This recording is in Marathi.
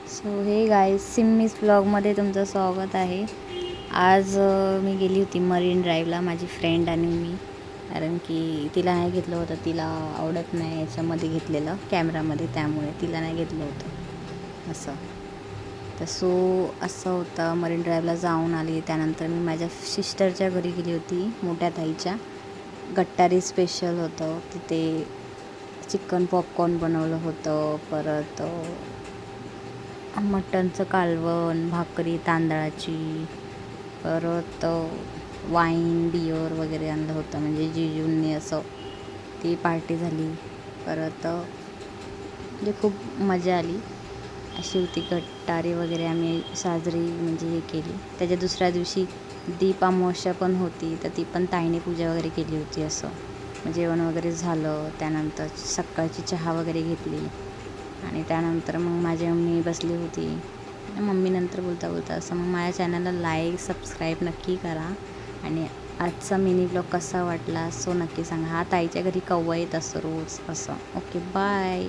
सो हे गाईज सिम्मीज ब्लॉगमध्ये तुमचं स्वागत आहे। आज मी गेली होती मरीन ड्राईव्हला माझी फ्रेंड आणि मी, कारण की तिला नाही घेतलं होतं, तिला आवडत नाही याच्यामध्ये घेतलेलं कॅमेरामध्ये, त्यामुळे तिला नाही घेतलं होतं असं। तर असं होतं, मरीन ड्राईव्हला जाऊन आली। त्यानंतर मी माझ्या सिस्टरच्या घरी गेली होती, मोठ्या ताईच्या। गट्टारी स्पेशल होतं तिथे, चिकन पॉपकॉर्न बनवलं होतं, परत मटनचं कालवण, भाकरी तांदळाची, परत वाईन बियर वगैरे आणलं होतं, म्हणजे जिजूंनी असं ती पार्टी झाली। परत म्हणजे खूप मजा आली अशी होती। गट्टारी वगैरे आम्ही साजरी म्हणजे हे केली। त्याच्या दुसऱ्या दिवशी दीप अमावस्या पण होती, तर ती पण ताईने पूजा वगैरे केली होती असं। जेवण वगैरे झालं, त्यानंतर सकाळची चहा वगैरे घेतली आणि त्यानंतर मग माझी मम्मी बसली होती। मम्मी नंतर बोलता बोलता असं, मग माझ्या चॅनलला लाईक सबस्क्राईब नक्की करा आणि आजचा मिनी ब्लॉग कसा वाटला सो नक्की सांगा। हा ताईच्या घरी कव्वा येत असं रोज असं। Okay bye.